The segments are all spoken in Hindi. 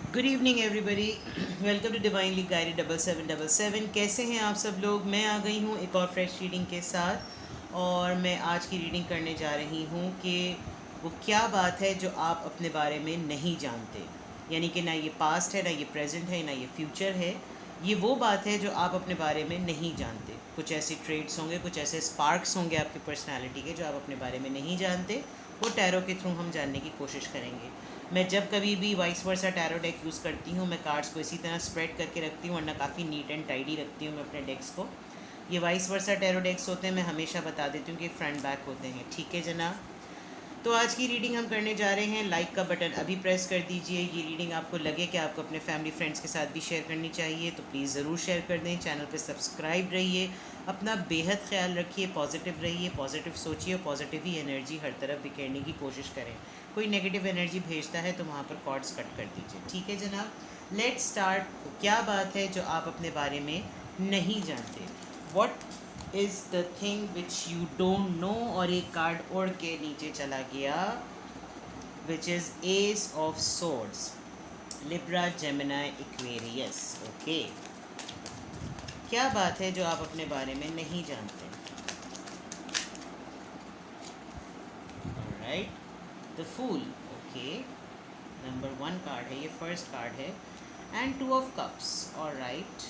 Good evening everybody. Welcome to divinely guided 7777। कैसे हैं आप सब लोग? मैं आ गई हूँ एक और फ्रेश रीडिंग के साथ, और मैं आज की रीडिंग करने जा रही हूँ कि वो क्या बात है जो आप अपने बारे में नहीं जानते। यानी कि ना ये पास्ट है, ना ये प्रेजेंट है, ना ये फ्यूचर है। ये वो बात है जो आप अपने बारे में नहीं जानते। कुछ ऐसे ट्रेड्स होंगे, कुछ ऐसे स्पार्क्स होंगे आपकी पर्सनालिटी के जो आप अपने बारे में नहीं जानते। वो टैरो के थ्रू हम जानने की कोशिश करेंगे। मैं जब कभी भी vice versa tarot deck use करती हूँ, मैं कार्ड्स को इसी तरह स्प्रेड करके रखती हूँ, वरना काफ़ी नीट एंड टाइडी रखती हूँ मैं अपने डेक्स को। ये वाइस वर्सा टैरो डेक्स होते हैं, मैं हमेशा बता देती हूँ कि फ्रंट बैक होते हैं। ठीक है जनाब। तो आज की रीडिंग हम करने जा रहे हैं। लाइक का बटन अभी प्रेस कर दीजिए। ये रीडिंग आपको लगे कि आपको अपने फैमिली फ्रेंड्स के साथ भी शेयर करनी चाहिए तो प्लीज़ ज़रूर शेयर कर दें। चैनल पे सब्सक्राइब रहिए। अपना बेहद ख्याल रखिए, पॉजिटिव रहिए, पॉजिटिव सोचिए और पॉजिटिव ही एनर्जी हर तरफ बिखेरने की कोशिश करें। कोई नेगेटिव एनर्जी भेजता है तो वहाँ पर कॉर्ड्स कट कर दीजिए। ठीक है जनाब। Let's start. क्या बात है जो आप अपने बारे में नहीं जानते? What is the thing which you don't know? और एक कार्ड उड़ के नीचे चला गया, which is S of swords. Libra, Gemini, Aquarius. Okay. क्या बात है जो आप अपने बारे में नहीं जानते? Right, the fool. Okay, number 1 card है, ये फर्स्ट कार्ड है। And 2 of cups. और राइट,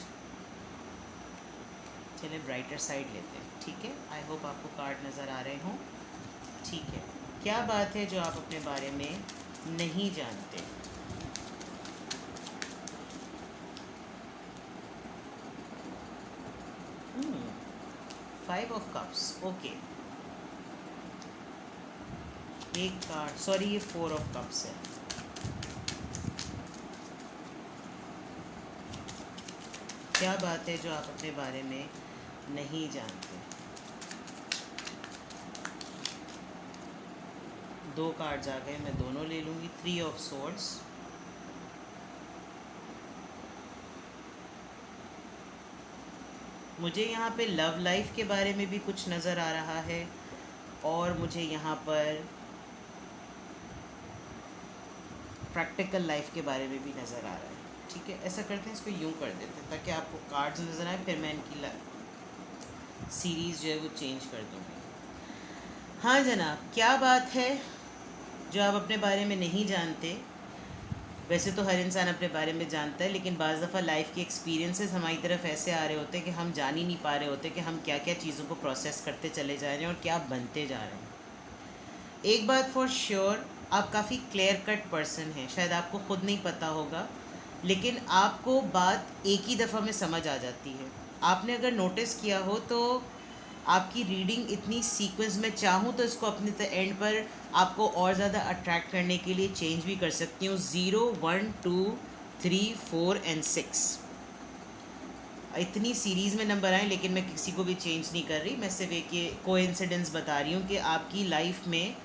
चलिए ब्राइटर साइड लेते हैं। ठीक है, आई होप आपको कार्ड नज़र आ रहे हों। ठीक है, क्या बात है जो आप अपने बारे में नहीं जानते? Five of cups. ओके, एक कार्ड, सॉरी ये 4 ऑफ कप्स है। क्या बात है जो आप अपने बारे में नहीं जानते? 2 कार्ड्स आ गए, मैं दोनों ले लूँगी। 3 ऑफ सोर्ड्स। मुझे यहाँ पे लव लाइफ के बारे में भी कुछ नज़र आ रहा है, और मुझे यहाँ पर प्रैक्टिकल लाइफ के बारे में भी नज़र आ रहा है। ठीक है, ऐसा करते हैं, इसको यूँ कर देते हैं ताकि आपको कार्ड्स नज़र आए, फिर मैं इनकी सीरीज़ जो है वो चेंज कर दूँगी। हाँ जनाब, क्या बात है जो आप अपने बारे में नहीं जानते? वैसे तो हर इंसान अपने बारे में जानता है, लेकिन बाज़ दफ़ा लाइफ के एक्सपीरियंसेस हमारी तरफ ऐसे आ रहे होते हैं कि हम जान ही नहीं पा रहे होते कि हम क्या क्या चीज़ों को प्रोसेस करते चले जा रहे हैं और क्या बनते जा रहे हैं। एक बात फॉर श्योर, आप काफ़ी क्लियर कट पर्सन हैं। शायद आपको ख़ुद नहीं पता होगा, लेकिन आपको बात एक ही दफ़ा में समझ आ जाती है। आपने अगर नोटिस किया हो तो आपकी रीडिंग इतनी सीक्वेंस में, चाहूँ तो इसको अपने एंड पर आपको और ज़्यादा अट्रैक्ट करने के लिए चेंज भी कर सकती हूँ। 0 1 2 3 4 एंड 6 इतनी सीरीज़ में नंबर आए, लेकिन मैं किसी को भी चेंज नहीं कर रही। मैं सिर्फ एक ये कोइंसिडेंस बता रही हूँ कि आपकी लाइफ में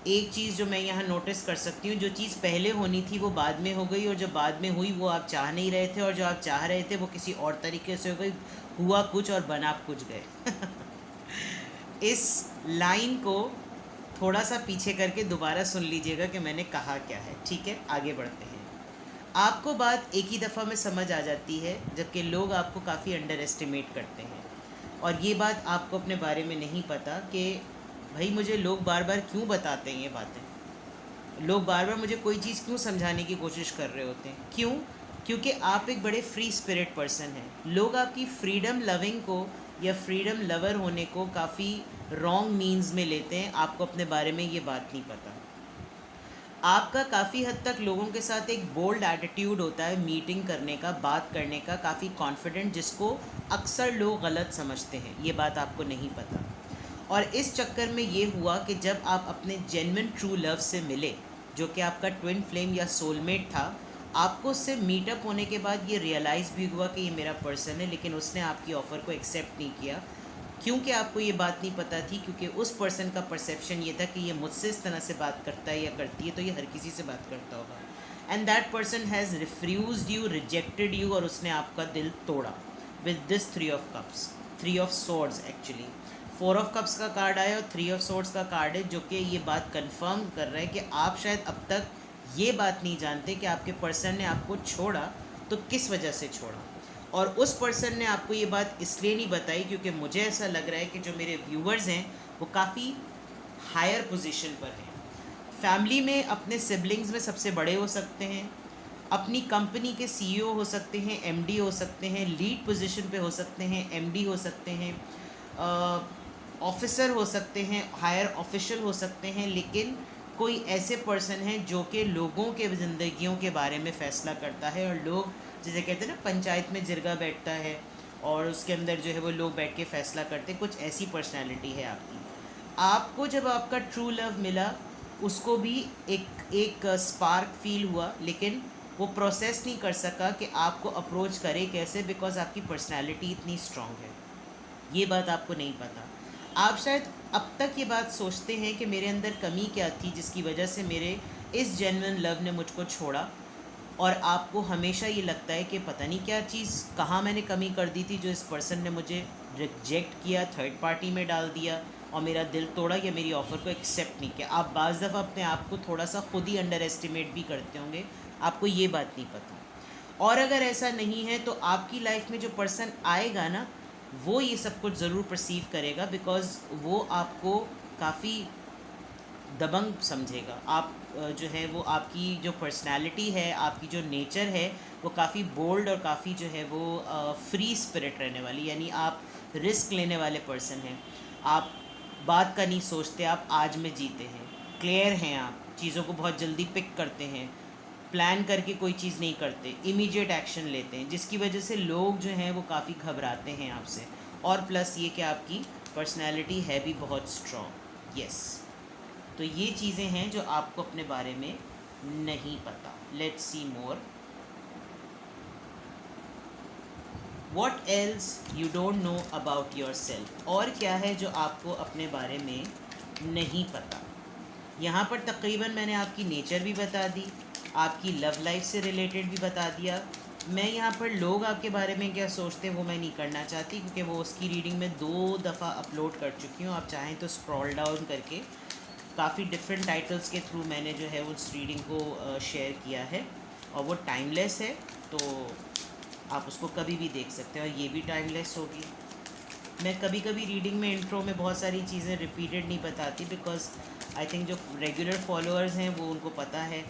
एक चीज़ जो मैं यहाँ नोटिस कर सकती हूँ, जो चीज़ पहले होनी थी वो बाद में हो गई, और जो बाद में हुई वो आप चाह नहीं रहे थे, और जो आप चाह रहे थे वो किसी और तरीके से हो गई। हुआ कुछ और बना कुछ गए। इस लाइन को थोड़ा सा पीछे करके दोबारा सुन लीजिएगा कि मैंने कहा क्या है। ठीक है, आगे बढ़ते हैं। आपको बात एक ही दफ़ा में समझ आ जाती है, जबकि लोग आपको काफ़ी अंडर एस्टिमेट करते हैं। और ये बात आपको अपने बारे में नहीं पता कि भाई मुझे लोग बार बार क्यों बताते हैं ये बातें। लोग बार बार मुझे कोई चीज़ क्यों समझाने की कोशिश कर रहे होते हैं? क्यों? क्योंकि आप एक बड़े फ्री स्पिरिट पर्सन हैं। लोग आपकी फ्रीडम लविंग को या फ्रीडम लवर होने को काफ़ी रॉन्ग मीन्स में लेते हैं। आपको अपने बारे में ये बात नहीं पता। आपका काफ़ी हद तक लोगों के साथ एक बोल्ड एटीट्यूड होता है, मीटिंग करने का, बात करने का, काफ़ी कॉन्फिडेंट, जिसको अक्सर लोग गलत समझते हैं। ये बात आपको नहीं पता। और इस चक्कर में ये हुआ कि जब आप अपने जेन्युइन ट्रू लव से मिले, जो कि आपका ट्विन फ्लेम या सोलमेट था, आपको उससे मीटअप होने के बाद ये रियलाइज़ भी हुआ कि ये मेरा पर्सन है, लेकिन उसने आपकी ऑफ़र को एक्सेप्ट नहीं किया। क्योंकि आपको ये बात नहीं पता थी, क्योंकि उस पर्सन का परसेप्शन ये था कि ये मुझसे इस तरह से बात करता है या करती है तो ये हर किसी से बात करता होगा। And that person has refused you, rejected you, और उसने आपका दिल तोड़ा with this 3 of cups, 3 of swords. Actually 4 of cups का कार्ड आया और 3 ऑफ सोर्ड्स का कार्ड है, जो कि ये बात कंफर्म कर रहा है कि आप शायद अब तक ये बात नहीं जानते कि आपके पर्सन ने आपको छोड़ा तो किस वजह से छोड़ा। और उस पर्सन ने आपको ये बात इसलिए नहीं बताई क्योंकि मुझे ऐसा लग रहा है कि जो मेरे व्यूवर्स हैं वो काफ़ी हायर पोजीशन पर हैं। फैमिली में अपने सिबलिंग्स में सबसे बड़े हो सकते हैं, अपनी कंपनी के सीईओ हो सकते हैं, एमडी हो सकते हैं, लीड पोजीशन पे हो सकते हैं, एमडी हो सकते हैं, ऑफिसर हो सकते हैं, हायर ऑफिशियल हो सकते हैं, लेकिन कोई ऐसे पर्सन हैं जो कि लोगों के ज़िंदगियों के बारे में फ़ैसला करता है। और लोग जैसे कहते हैं ना, पंचायत में जिरगा बैठता है और उसके अंदर जो है वो लोग बैठ के फ़ैसला करते हैं, कुछ ऐसी पर्सनैलिटी है आपकी। आपको जब आपका ट्रू लव मिला उसको भी एक स्पार्क फील हुआ, लेकिन वो प्रोसेस नहीं कर सका कि आपको अप्रोच करे कैसे, बिकॉज आपकी पर्सनैलिटी इतनी स्ट्रॉन्ग है। ये बात आपको नहीं पता। आप शायद अब तक ये बात सोचते हैं कि मेरे अंदर कमी क्या थी जिसकी वजह से मेरे इस जेन्युइन लव ने मुझको छोड़ा, और आपको हमेशा ये लगता है कि पता नहीं क्या चीज़, कहाँ मैंने कमी कर दी थी जो इस पर्सन ने मुझे रिजेक्ट किया, थर्ड पार्टी में डाल दिया और मेरा दिल तोड़ा या मेरी ऑफ़र को एक्सेप्ट नहीं किया। आप बाज़ दफ़ा अपने आप को थोड़ा सा खुद ही अंडर एस्टिमेट भी करते होंगे, आपको ये बात नहीं पता। और अगर ऐसा नहीं है तो आपकी लाइफ में जो पर्सन आएगा ना, वो ये सब कुछ ज़रूर परसीव करेगा, बिकॉज़ वो आपको काफ़ी दबंग समझेगा। आप जो है वो आपकी जो पर्सनालिटी है, आपकी जो नेचर है, वो काफ़ी बोल्ड और काफ़ी जो है वो फ्री स्पिरिट रहने वाली, यानी आप रिस्क लेने वाले पर्सन हैं। आप बात का नहीं सोचते, आप आज में जीते हैं, क्लियर हैं, आप चीज़ों को बहुत जल्दी पिक करते हैं, प्लान करके कोई चीज़ नहीं करते, इमीडिएट एक्शन लेते हैं, जिसकी वजह से लोग जो हैं वो काफ़ी घबराते हैं आपसे। और प्लस ये कि आपकी पर्सनैलिटी है भी बहुत स्ट्रॉन्ग। यस, तो ये चीज़ें हैं जो आपको अपने बारे में नहीं पता। Let's see more. What else you don't know about yourself? और क्या है जो आपको अपने बारे में नहीं पता। यहाँ पर तकरीबन मैंने आपकी नेचर भी बता दी, आपकी लव लाइफ से रिलेटेड भी बता दिया। मैं यहाँ पर लोग आपके बारे में क्या सोचते हैं वो मैं नहीं करना चाहती, क्योंकि वो उसकी रीडिंग में 2 दफ़ा अपलोड कर चुकी हूँ। आप चाहें तो स्क्रॉल डाउन करके काफ़ी डिफरेंट टाइटल्स के थ्रू मैंने जो है उस रीडिंग को शेयर किया है, और वो टाइमलेस है, तो आप उसको कभी भी देख सकते हैं, और ये भी टाइमलेस होगी। मैं कभी कभी रीडिंग में इंट्रो में बहुत सारी चीज़ें रिपीटेड नहीं बताती, बिकॉज आई थिंक जो रेगुलर फॉलोअर्स हैं वो उनको पता है।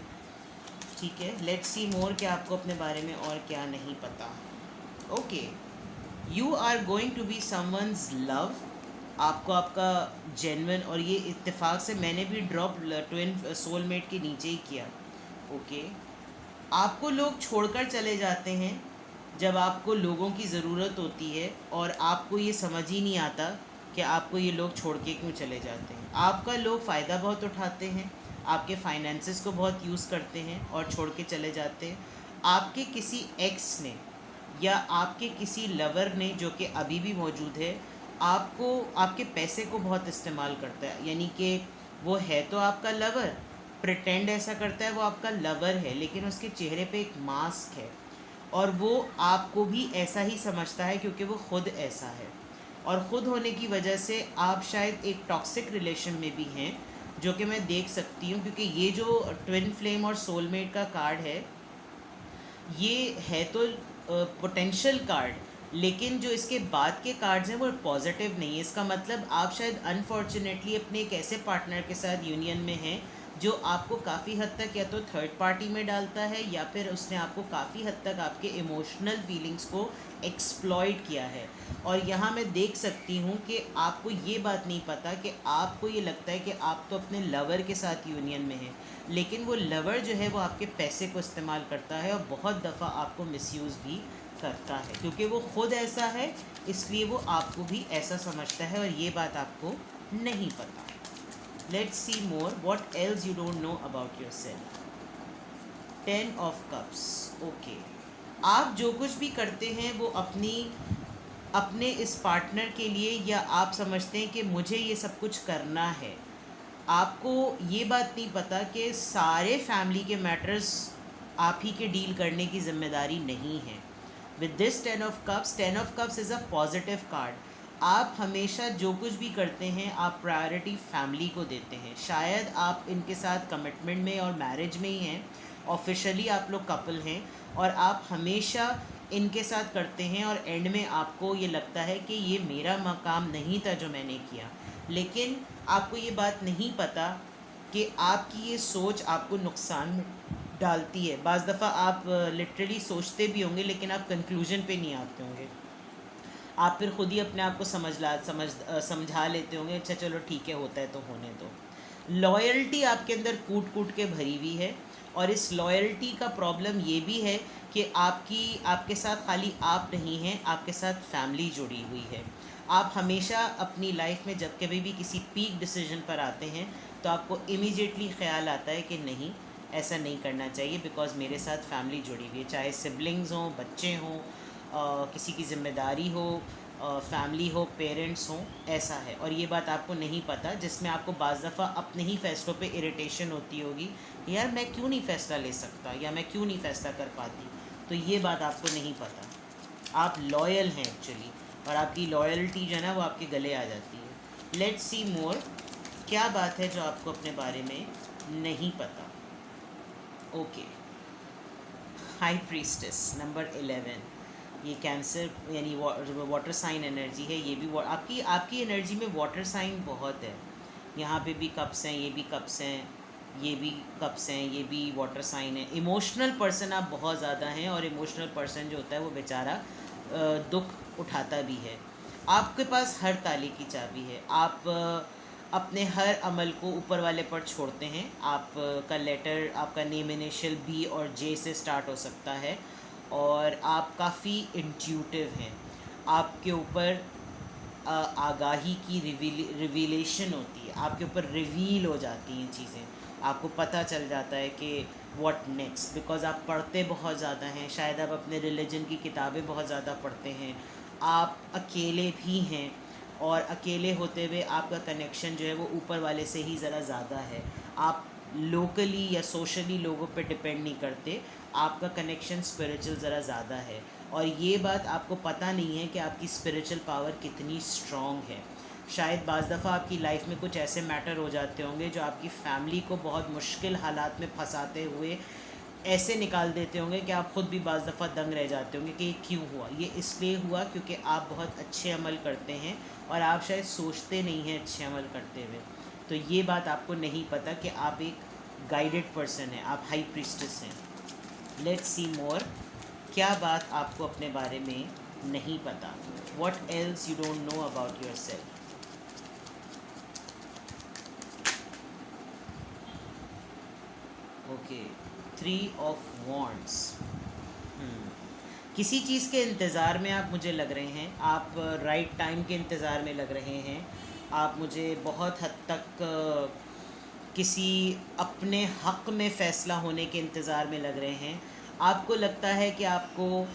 ठीक है, लेट्स सी मोर कि आपको अपने बारे में और क्या नहीं पता। Okay, you are going to be someone's love. आपको आपका जेन्युइन, और ये इत्तेफाक से मैंने भी ड्रॉप ट्विन सोलमेट के नीचे ही किया। ओके, आपको लोग छोड़कर चले जाते हैं जब आपको लोगों की ज़रूरत होती है, और आपको ये समझ ही नहीं आता कि आपको ये लोग छोड़ के क्यों चले जाते हैं। आपका लोग फ़ायदा बहुत उठाते हैं, आपके फाइनेंसेस को बहुत यूज़ करते हैं और छोड़ के चले जाते हैं। आपके किसी एक्स ने या आपके किसी लवर ने, जो कि अभी भी मौजूद है, आपको, आपके पैसे को बहुत इस्तेमाल करता है। यानी कि वो है तो आपका लवर, प्रिटेंड ऐसा करता है वो आपका लवर है, लेकिन उसके चेहरे पे एक मास्क है, और वो आपको भी ऐसा ही समझता है क्योंकि वो खुद ऐसा है। और ख़ुद होने की वजह से आप शायद एक टॉक्सिक रिलेशन में भी हैं, जो कि मैं देख सकती हूँ, क्योंकि ये जो ट्विन फ्लेम और सोलमेट का कार्ड है, ये है तो पोटेंशियल कार्ड, लेकिन जो इसके बाद के कार्ड्स हैं वो पॉजिटिव नहीं है। इसका मतलब आप शायद अनफॉर्चुनेटली अपने एक ऐसे पार्टनर के साथ यूनियन में हैं जो आपको काफ़ी हद तक या तो थर्ड पार्टी में डालता है, या फिर उसने आपको काफ़ी हद तक आपके इमोशनल फीलिंग्स को एक्सप्लॉइट किया है। और यहाँ मैं देख सकती हूँ कि आपको ये बात नहीं पता कि आपको ये लगता है कि आप तो अपने लवर के साथ यूनियन में हैं, लेकिन वो लवर जो है वो आपके पैसे को इस्तेमाल करता है और बहुत दफ़ा आपको मिसयूज़ भी करता है, क्योंकि वो ख़ुद ऐसा है, इसलिए वो आपको भी ऐसा समझता है, और ये बात आपको नहीं पता। Let's see more. What else you don't know about yourself? 10 of Cups. Okay. आप जो कुछ भी करते हैं वो अपने इस पार्टनर के लिए, या आप समझते हैं कि मुझे ये सब कुछ करना है। आपको ये बात नहीं पता कि सारे फैमिली के मैटर्स आप ही के डील करने की जिम्मेदारी नहीं है। With this 10 of Cups, 10 of Cups is a positive card. आप हमेशा जो कुछ भी करते हैं आप प्रायोरिटी फैमिली को देते हैं। शायद आप इनके साथ कमिटमेंट में और मैरिज में ही हैं, ऑफिशियली आप लोग कपल हैं, और आप हमेशा इनके साथ करते हैं और एंड में आपको ये लगता है कि ये मेरा काम नहीं था जो मैंने किया। लेकिन आपको ये बात नहीं पता कि आपकी ये सोच आपको नुकसान में डालती है। बाज़ दफ़ा आप लिटरली सोचते भी होंगे लेकिन आप कंक्लूजन पे नहीं आते होंगे। आप फिर खुद ही अपने आप को समझा लेते होंगे, अच्छा चलो ठीक है, होता है तो होने दो। लॉयल्टी आपके अंदर कूट कूट के भरी हुई है, और इस लॉयल्टी का प्रॉब्लम ये भी है कि आपके साथ खाली आप नहीं हैं, आपके साथ फैमिली जुड़ी हुई है। आप हमेशा अपनी लाइफ में जब कभी भी किसी पीक डिसीजन पर आते हैं तो आपको इमीडिएटली ख्याल आता है कि नहीं, ऐसा नहीं करना चाहिए, बिकॉज़ मेरे साथ फैमिली जुड़ी हुई है, चाहे सिबलिंग्स हों, बच्चे हों, किसी की ज़िम्मेदारी हो, फैमिली हो, पेरेंट्स हों, ऐसा है। और ये बात आपको नहीं पता, जिसमें आपको बाज़ दफ़ा अपने ही फ़ैसलों पे इरिटेशन होती होगी, यार मैं क्यों नहीं फ़ैसला ले सकता, या मैं क्यों नहीं फ़ैसला कर पाती। तो ये बात आपको नहीं पता। आप लॉयल हैं एक्चुअली, और आपकी लॉयल्टी जो है ना वो आपके गले आ जाती है। लेट्स सी मोर, क्या बात है जो आपको अपने बारे में नहीं पता। ओके, हाई प्रीस्टेस नंबर 11, ये कैंसर यानी वाटर साइन एनर्जी है। ये भी आपकी एनर्जी में वाटर साइन बहुत है। यहाँ पे भी कप्स हैं, ये भी कप्स हैं, ये भी कप्स हैं, ये भी वाटर साइन है। इमोशनल पर्सन आप बहुत ज़्यादा हैं, और इमोशनल पर्सन जो होता है वो बेचारा दुख उठाता भी है। आपके पास हर ताले की चाबी है। आप अपने हर अमल को ऊपर वाले पर छोड़ते हैं। आपका लेटर, आपका नेम इनिशियल बी और जे से स्टार्ट हो सकता है, और आप काफ़ी इंट्यूटिव हैं। आपके ऊपर आगाही की रिवीलेशन होती है, आपके ऊपर रिवील हो जाती हैं चीज़ें, आपको पता चल जाता है कि व्हाट नेक्स्ट, बिकॉज़ आप पढ़ते बहुत ज़्यादा हैं। शायद आप अपने रिलीजन की किताबें बहुत ज़्यादा पढ़ते हैं। आप अकेले भी हैं, और अकेले होते हुए आपका कनेक्शन जो है वो ऊपर वाले से ही ज़रा ज़्यादा है। आप लोकली या सोशली लोगों पे डिपेंड नहीं करते, आपका कनेक्शन स्पिरिचुअल ज़रा ज़्यादा है। और ये बात आपको पता नहीं है कि आपकी स्पिरिचुअल पावर कितनी स्ट्रॉन्ग है। शायद बाज़ दफ़ा आपकी लाइफ में कुछ ऐसे मैटर हो जाते होंगे जो आपकी फैमिली को बहुत मुश्किल हालात में फंसाते हुए ऐसे निकाल देते होंगे कि आप ख़ुद भी बाज़ दफ़ा दंग रह जाते होंगे कि ये क्यों हुआ। ये इसलिए हुआ क्योंकि आप बहुत अच्छे अमल करते हैं, और आप शायद सोचते नहीं हैं अच्छे अमल करते हुए। तो ये बात आपको नहीं पता कि आप एक गाइडेड पर्सन हैं, आप हाई प्रीस्टेस हैं। लेट्स सी मोर, क्या बात आपको अपने बारे में नहीं पता। What else you don't know about yourself. Okay, 3 of wands. किसी चीज़ के इंतज़ार में आप मुझे लग रहे हैं, आप राइट टाइम के इंतज़ार में लग रहे हैं। आप मुझे बहुत हद तक किसी अपने हक़ में फ़ैसला होने के इंतज़ार में लग रहे हैं। आपको लगता है कि आपको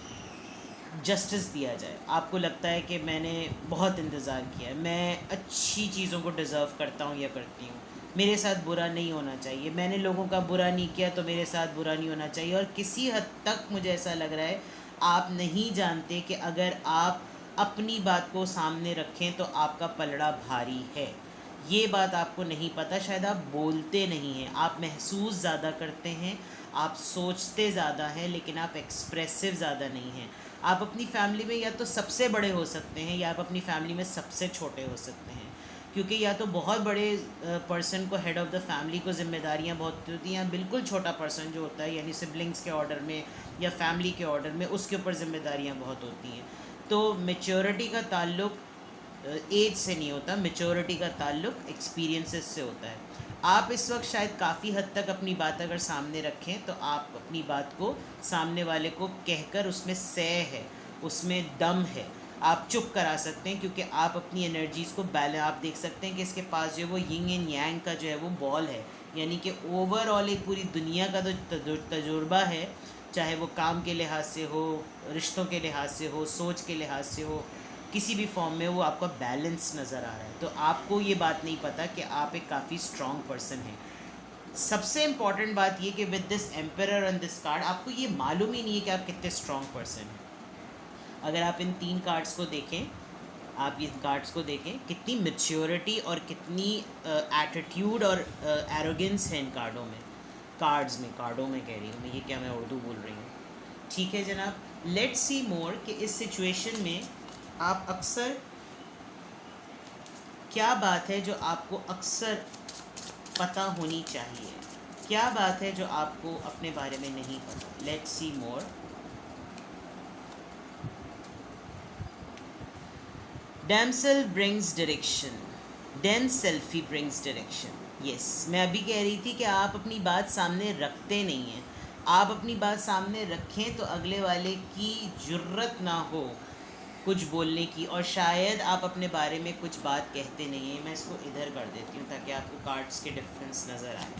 जस्टिस दिया जाए, आपको लगता है कि मैंने बहुत इंतज़ार किया है, मैं अच्छी चीज़ों को डिज़र्व करता हूँ या करती हूँ, मेरे साथ बुरा नहीं होना चाहिए, मैंने लोगों का बुरा नहीं किया तो मेरे साथ बुरा नहीं होना चाहिए। और किसी हद तक मुझे ऐसा लग रहा है आप नहीं जानते कि अगर आप अपनी बात को सामने रखें तो आपका पलड़ा भारी है। ये बात आपको नहीं पता, शायद आप बोलते नहीं हैं, आप महसूस ज़्यादा करते हैं, आप सोचते ज़्यादा हैं, लेकिन आप एक्सप्रेसिव ज़्यादा नहीं हैं। आप अपनी फैमिली में या तो सबसे बड़े हो सकते हैं, या आप अपनी फैमिली में सबसे छोटे हो सकते हैं, क्योंकि या तो बहुत बड़े पर्सन को, हेड ऑफ़ द फैमिली को ज़िम्मेदारियाँ बहुत होती हैं, बिल्कुल छोटा पर्सन जो होता है यानी सिबलिंग्स के ऑर्डर में या फैमिली के ऑर्डर में, उसके ऊपर ज़िम्मेदारियाँ बहुत होती हैं। तो मैच्योरिटी का ताल्लुक एज से नहीं होता, मैच्योरिटी का ताल्लुक एक्सपीरियंसेस से होता है। आप इस वक्त शायद काफ़ी हद तक अपनी बात अगर सामने रखें तो आप अपनी बात को सामने वाले को कहकर उसमें सह है, उसमें दम है, आप चुप करा सकते हैं, क्योंकि आप अपनी एनर्जीज़ को बैलेंस, आप देख सकते हैं कि इसके पास जो है वो यिंग एंड यांग का जो है वो बॉल है, यानी कि ओवरऑल एक पूरी दुनिया का जो तजुर्बा है, चाहे वो काम के लिहाज से हो, रिश्तों के लिहाज से हो, सोच के लिहाज से हो, किसी भी फॉर्म में वो आपका बैलेंस नज़र आ रहा है। तो आपको ये बात नहीं पता कि आप एक काफ़ी स्ट्रॉन्ग पर्सन हैं। सबसे इम्पॉर्टेंट बात ये कि with this emperor and this card आपको ये मालूम ही नहीं है कि आप कितने स्ट्रॉन्ग पर्सन हैं। अगर आप इन 3 कार्ड्स को देखें आप इन कार्ड्स को देखें, कितनी मैच्योरिटी और कितनी एटीट्यूड और एरोगेंस है इन कार्डों में, कार्डों में कह रही हूँ मैं, ये क्या मैं उर्दू बोल रही हूँ। ठीक है जनाब, लेट्स सी मोर कि इस सिचुएशन में आप अक्सर क्या बात है जो आपको अक्सर पता होनी चाहिए, क्या बात है जो आपको अपने बारे में नहीं पता। Let's see more. Damsel brings direction, then selfie brings direction. Yes, मैं अभी कह रही थी कि आप अपनी बात सामने रखते नहीं हैं। आप अपनी बात सामने रखें तो अगले वाले की जुर्रत ना हो कुछ बोलने की, और शायद आप अपने बारे में कुछ बात कहते नहीं हैं। मैं इसको इधर कर देती हूँ ताकि आपको कार्ड्स के डिफरेंस नज़र आए।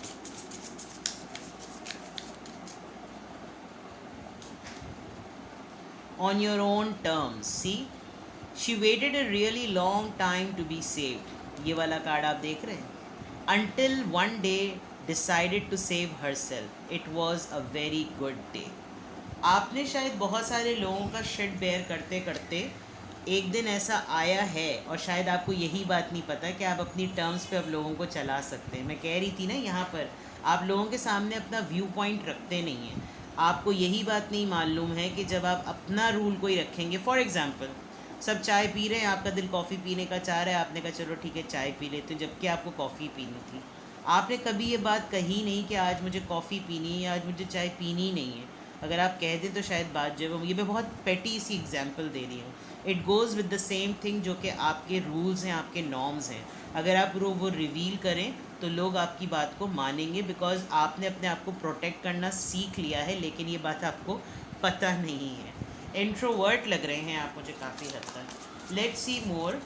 On your own terms, see she waited a really long time to be saved. ये वाला कार्ड आप देख रहे हैं। Until one day decided to save herself. It was a very good day. आपने शायद बहुत सारे लोगों का शिट बेयर करते करते एक दिन ऐसा आया है, और शायद आपको यही बात नहीं पता कि आप अपनी टर्म्स पे अब लोगों को चला सकते हैं। मैं कह रही थी ना, यहाँ पर आप लोगों के सामने अपना व्यू पॉइंट रखते नहीं हैं। आपको यही बात नहीं मालूम है कि जब आप अपना रूल कोई रखेंगे, फॉर एग्ज़ाम्पल सब चाय पी रहे हैं, आपका दिल कॉफ़ी पीने का चाह रहा है, आपने कहा चलो ठीक है चाय पी लेते हैं, जबकि आपको कॉफ़ी पीनी थी। आपने कभी ये बात कही नहीं कि आज मुझे कॉफ़ी पीनी है, आज मुझे चाय पीनी नहीं है। अगर आप कह दें तो शायद बात जो है, ये मैं बहुत पेटी सी एग्जांपल दे रही हूँ। It goes with the same thing जो कि आपके रूल्स हैं, आपके नॉर्म्स हैं। अगर आप वो रिवील करें तो लोग आपकी बात को मानेंगे, बिकॉज आपने अपने आप को प्रोटेक्ट करना सीख लिया है, लेकिन ये बात आपको पता नहीं है। इंट्रोवर्ट लग रहे हैं आप मुझे काफ़ी हद तक। लेट्स सी मोर,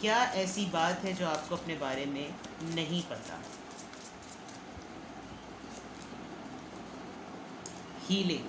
क्या ऐसी बात है जो आपको अपने बारे में नहीं पता। हीलिंग,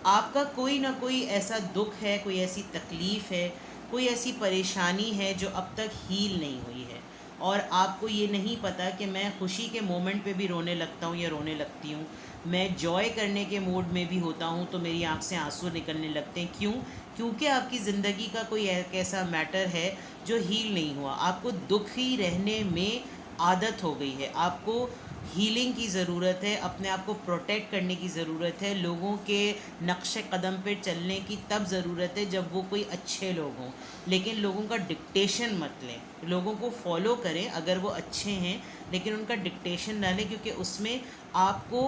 आपका कोई ना कोई ऐसा दुख है, कोई ऐसी तकलीफ़ है, कोई ऐसी परेशानी है जो अब तक हील नहीं हुई है, और आपको ये नहीं पता कि मैं खुशी के मोमेंट पे भी रोने लगता हूँ या रोने लगती हूँ, मैं जॉय करने के मूड में भी होता हूँ तो मेरी आँख से आंसू निकलने लगते हैं। क्यों? क्योंकि आपकी ज़िंदगी का कोई ऐसा मैटर है जो हील नहीं हुआ। आपको दुखी रहने में आदत हो गई है, आपको हीलिंग की ज़रूरत है, अपने आप को प्रोटेक्ट करने की ज़रूरत है, लोगों के नक्शे कदम पे चलने की तब ज़रूरत है जब वो कोई अच्छे लोग हों। लेकिन लोगों का डिक्टेशन मत लें, लोगों को फॉलो करें अगर वो अच्छे हैं, लेकिन उनका डिक्टेशन ना लें, क्योंकि उसमें आपको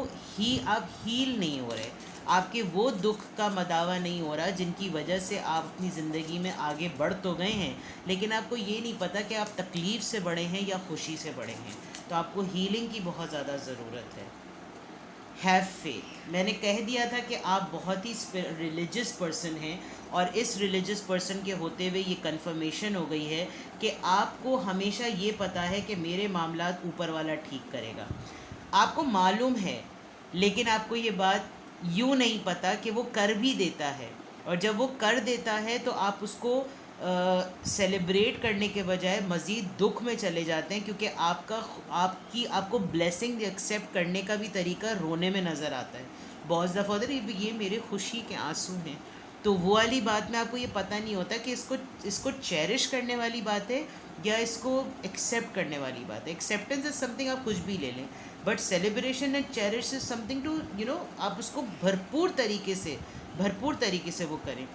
आप हील नहीं हो रहे, आपके वो दुख का मदावा नहीं हो रहा जिनकी वजह से आप अपनी ज़िंदगी में आगे बढ़ तो गए हैं, लेकिन आपको ये नहीं पता कि आप तकलीफ़ से बढ़े हैं या खुशी से बढ़े हैं। तो आपको हीलिंग की बहुत ज़्यादा ज़रूरत है। हैव फेथ, मैंने कह दिया था कि आप बहुत ही रिलीजियस पर्सन हैं, और इस रिलीजियस पर्सन के होते हुए ये कन्फर्मेशन हो गई है कि आपको हमेशा ये पता है कि मेरे मामलात ऊपर वाला ठीक करेगा। आपको मालूम है, लेकिन आपको ये बात यूँ नहीं पता कि वो कर भी देता है, और जब वो कर देता है तो आप उसको सेलिब्रेट करने के बजाय मज़ीद दुख में चले जाते हैं, क्योंकि आपको ब्लेसिंग एक्सेप्ट करने का भी तरीका रोने में नज़र आता है। बहुत दफ़ा होता है ये मेरे खुशी के आंसू हैं, तो वो वाली बात में आपको ये पता नहीं होता कि इसको चेरिश करने वाली बात है या इसको एक्सेप्ट करने वाली बात है। एक्सेप्टेंस इज़ समथिंग आप कुछ भी ले लें, but celebration and cherish is something to आप उसको भरपूर तरीके से वो करें।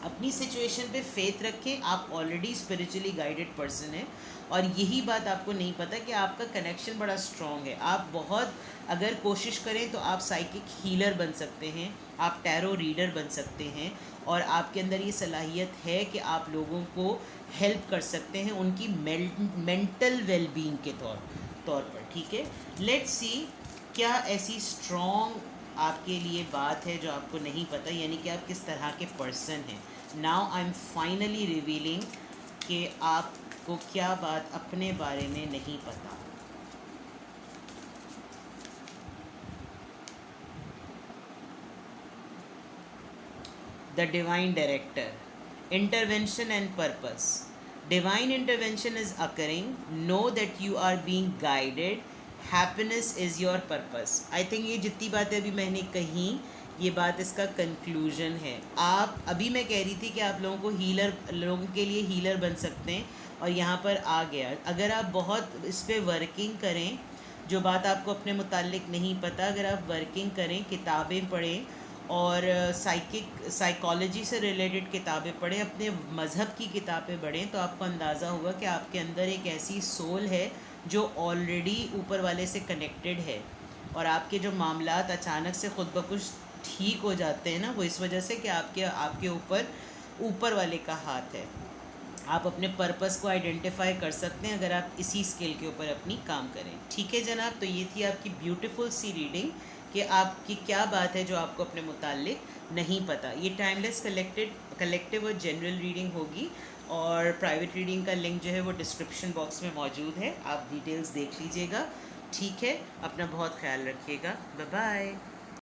अपनी सिचुएशन पे फेथ रखें। आप ऑलरेडी स्पिरिचुअली गाइडेड पर्सन हैं, और यही बात आपको नहीं पता कि आपका कनेक्शन बड़ा स्ट्रॉन्ग है। आप बहुत अगर कोशिश करें तो आप साइकिक हीलर बन सकते हैं, आप टैरो रीडर बन सकते हैं, और आपके अंदर ये सलाहियत है कि आप लोगों को हेल्प कर सकते हैं उनकी मेंटल वेलबींग के तौर पर। ठीक है, लेट्स सी क्या ऐसी स्ट्रॉन्ग आपके लिए बात है जो आपको नहीं पता, यानी कि आप किस तरह के पर्सन हैं। Now I am finally revealing कि आपको क्या बात अपने बारे में नहीं पता। The divine director, intervention and purpose. Divine intervention is occurring. Know that you are being guided. Happiness is your purpose. I think ये जितनी बातें अभी मैंने कही, ये बात इसका कंक्लूजन है। आप अभी मैं कह रही थी कि आप लोगों के लिए हीलर बन सकते हैं, और यहाँ पर आ गया। अगर आप बहुत इस पर वर्किंग करें, जो बात आपको अपने मुतालिक नहीं पता, अगर आप वर्किंग करें, किताबें पढ़ें और साइकोलॉजी से रिलेटेड किताबें पढ़ें, अपने मज़हब की किताबें पढ़ें, तो आपको अंदाज़ा होगा कि आपके अंदर एक ऐसी सोल है जो ऑलरेडी ऊपर वाले से कनेक्टेड है, और आपके जो मामलात अचानक से खुद ब खुद ठीक हो जाते हैं ना, वो इस वजह से कि आपके ऊपर वाले का हाथ है। आप अपने पर्पस को आइडेंटिफाई कर सकते हैं अगर आप इसी स्किल के ऊपर अपनी काम करें। ठीक है जनाब, तो ये थी आपकी ब्यूटीफुल सी रीडिंग कि आपकी क्या बात है जो आपको अपने मुतालिक नहीं पता। ये टाइमलेस कलेक्टिव और जनरल रीडिंग होगी, और प्राइवेट रीडिंग का लिंक जो है वो डिस्क्रिप्शन बॉक्स में मौजूद है, आप डिटेल्स देख लीजिएगा। ठीक है, अपना बहुत ख्याल रखिएगा। Bye bye.